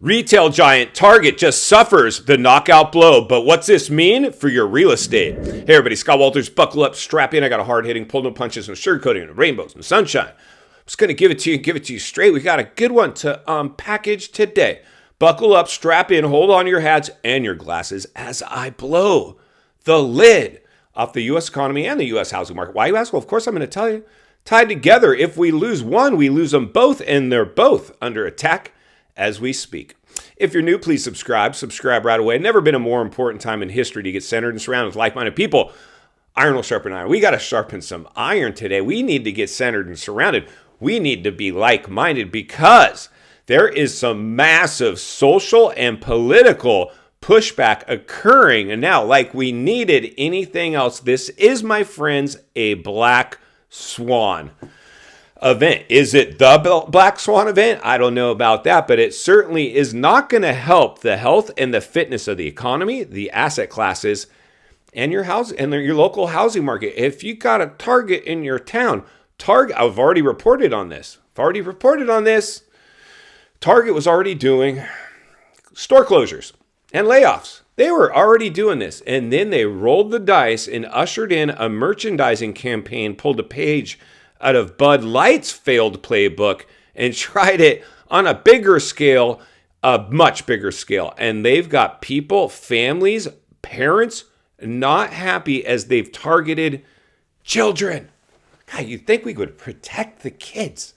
Retail giant Target just suffers the knockout blow, but what's this mean for your real estate? Hey everybody, Scott Walters, buckle up, strap in. I got a hard-hitting, pull no punches, no sugarcoating, no rainbows, no sunshine. I'm just going to give it to you straight. We got a good one to package today. Buckle up, strap in, hold on to your hats and your glasses as I blow the lid off the U.S. economy and the U.S. housing market. Why, you ask? Well, of course I'm going to tell you. Tied together, if we lose one, we lose them both, and they're both under attack as we speak. If you're new, please subscribe. Subscribe right away. Never been a more important time in history to get centered and surrounded with like-minded people. Iron will sharpen iron. We got to sharpen some iron today. We need to get centered and surrounded. We need to be like-minded because there is some massive social and political pushback occurring. And now, like we needed anything else, this is, my friends, a black swan event. Is it the black swan event? I don't know about that, but it certainly is not going to help the health and the fitness of the economy, the asset classes, and your house and your local housing market. If you got a Target in your town, I've already reported on this. Target was already doing store closures and layoffs. They were already doing this, and then they rolled the dice and ushered in a merchandising campaign, pulled a page out of Bud Light's failed playbook and tried it on a bigger scale, a much bigger scale. And they've got people, families, parents not happy as they've targeted children. God, you'd think we would protect the kids.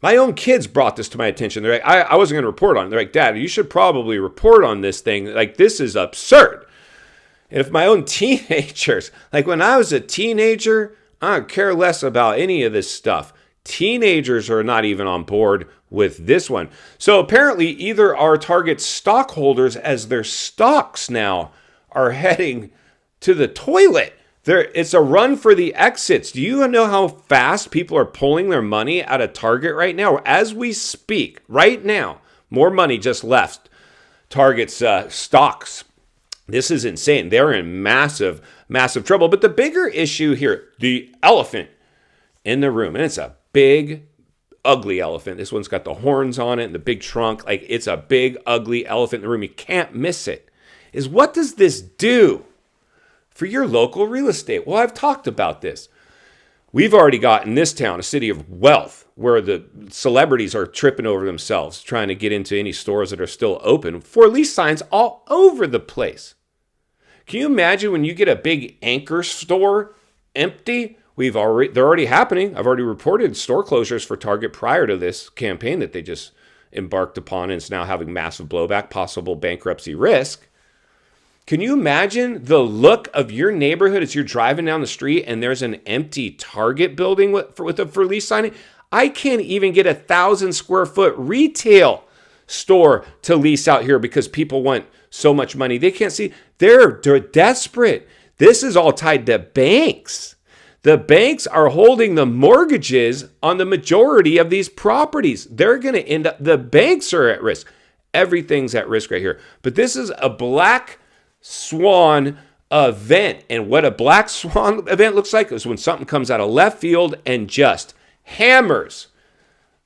My own kids brought this to my attention. They're like, I wasn't going to report on it. They're like, Dad, you should probably report on this thing. Like, this is absurd. And if my own teenagers, like when I was a teenager, I don't care less about any of this stuff. Teenagers are not even on board with this one. So apparently either our Target stockholders, as their stocks now are heading to the toilet. It's a run for the exits. Do you know how fast people are pulling their money out of Target right now? As we speak, right now, more money just left Target's stocks. This is insane. They're in massive trouble. But the bigger issue here, the elephant in the room, and it's a big, ugly elephant. This one's got the horns on it and the big trunk. Like, it's a big, ugly elephant in the room. You can't miss it. Is what does this do for your local real estate? Well, I've talked about this. We've already got in this town a city of wealth where the celebrities are tripping over themselves trying to get into any stores that are still open for lease signs all over the place. Can you imagine when you get a big anchor store empty? They're already happening. I've already reported store closures for Target prior to this campaign that they just embarked upon, and it's now having massive blowback, possible bankruptcy risk. Can you imagine the look of your neighborhood as you're driving down the street and there's an empty Target building with a for lease signing? I can't even get 1,000 square foot retail store to lease out here because people want so much money. They can't see. They're desperate. This is all tied to banks. The banks are holding the mortgages on the majority of these properties. They're going to end up, the banks are at risk. Everything's at risk right here. But this is a black swan event. And what a black swan event looks like is when something comes out of left field and just hammers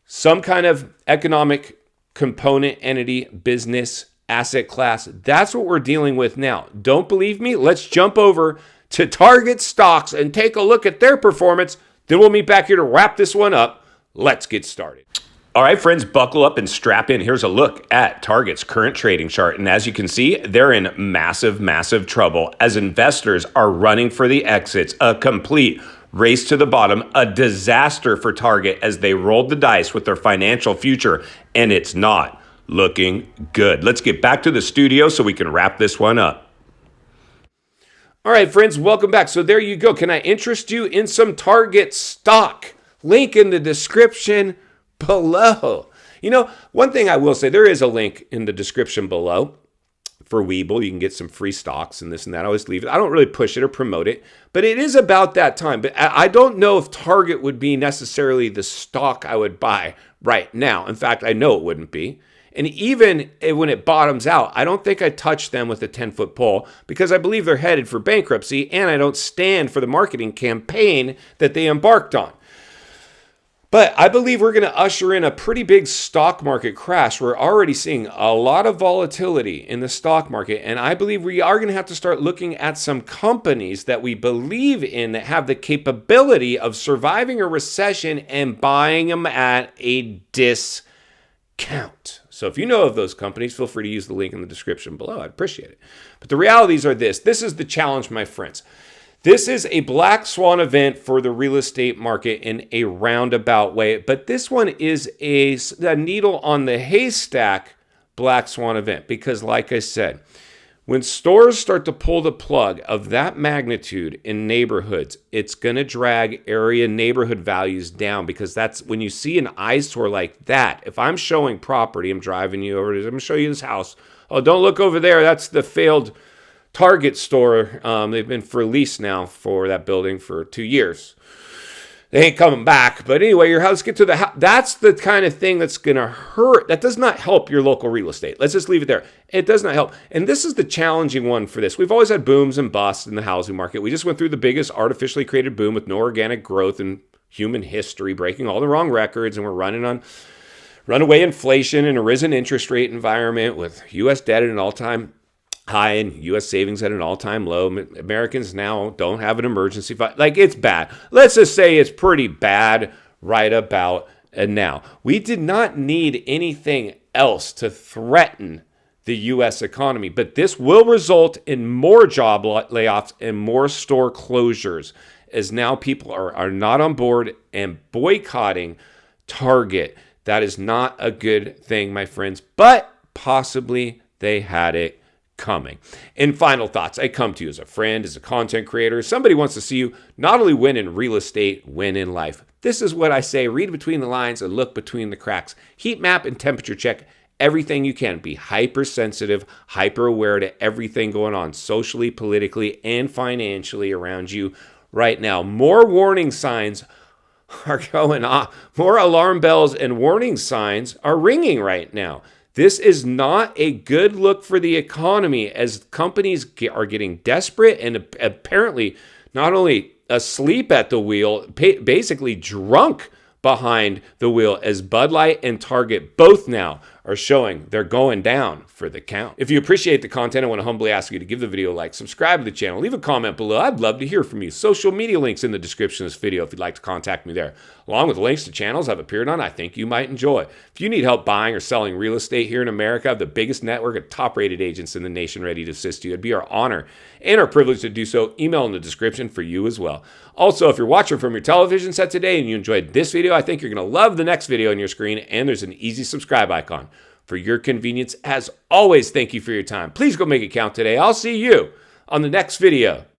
some kind of economic component, entity, business, asset class. That's what we're dealing with now. Don't believe me? Let's jump over to Target stocks and take a look at their performance. Then we'll meet back here to wrap this one up. Let's get started. All right, friends, buckle up and strap in. Here's a look at Target's current trading chart. And as you can see, they're in massive trouble as investors are running for the exits. A complete race to the bottom, a disaster for Target as they rolled the dice with their financial future, and it's not looking good. Let's get back to the studio so we can wrap this one up. All right, friends, welcome back. So there you go. Can I interest you in some Target stock? Link in the description below. You know, one thing I will say, there is a link in the description below for WEBULL. You can get some free stocks and this and that. I always leave it. I don't really push it or promote it, but it is about that time. But I don't know if Target would be necessarily the stock I would buy right now. In fact, I know it wouldn't be. And even when it bottoms out, I don't think I touch them with a 10-foot pole because I believe they're headed for bankruptcy and I don't stand for the marketing campaign that they embarked on. But I believe we're going to usher in a pretty big stock market crash. We're already seeing a lot of volatility in the stock market. And I believe we are going to have to start looking at some companies that we believe in that have the capability of surviving a recession and buying them at a discount. So if you know of those companies, feel free to use the link in the description below. I'd appreciate it. But the realities are this. This is the challenge, my friends. This is a black swan event for the real estate market in a roundabout way, but this one is a needle on the haystack black swan event because, like I said, when stores start to pull the plug of that magnitude in neighborhoods, it's going to drag area neighborhood values down because that's when you see an eyesore like that. If I'm showing property, I'm driving you over, I'm going to show you this house. Oh, don't look over there. That's the failed Target store. They've been for lease now for that building for 2 years. They ain't coming back. But anyway, your house, get to the house. That's the kind of thing that's going to hurt. That does not help your local real estate. Let's just leave it there. It does not help. And this is the challenging one for this. We've always had booms and busts in the housing market. We just went through the biggest artificially created boom with no organic growth in human history, breaking all the wrong records. And we're running on runaway inflation and a risen interest rate environment with U.S. debt at an all-time high and U.S. savings at an all-time low. Americans now don't have an emergency fund. Like, it's bad. Let's just say it's pretty bad right about now. We did not need anything else to threaten the U.S. economy, but this will result in more job layoffs and more store closures as now people are not on board and boycotting Target. That is not a good thing, my friends, but possibly they had it coming. In final thoughts, I come to you as a friend, as a content creator. Somebody wants to see you not only win in real estate, win in life. This is what I say. Read between the lines and look between the cracks. Heat map and temperature check everything you can. Be hypersensitive, hyper aware to everything going on socially, politically, and financially around you right now. More warning signs are going off. More alarm bells and warning signs are ringing right now. This is not a good look for the economy as companies are getting desperate and apparently not only asleep at the wheel, basically drunk behind the wheel as Bud Light and Target both now are showing they're going down for the count. If you appreciate the content, I want to humbly ask you to give the video a like, subscribe to the channel, leave a comment below. I'd love to hear from you. Social media links in the description of this video if you'd like to contact me there, along with links to channels I've appeared on I think you might enjoy. If you need help buying or selling real estate here in America, I have the biggest network of top-rated agents in the nation ready to assist you. It'd be our honor and our privilege to do so. Email in the description for you as well. Also, if you're watching from your television set today and you enjoyed this video, I think you're going to love the next video on your screen, and there's an easy subscribe icon for your convenience. As always, thank you for your time. Please go make it count today. I'll see you on the next video.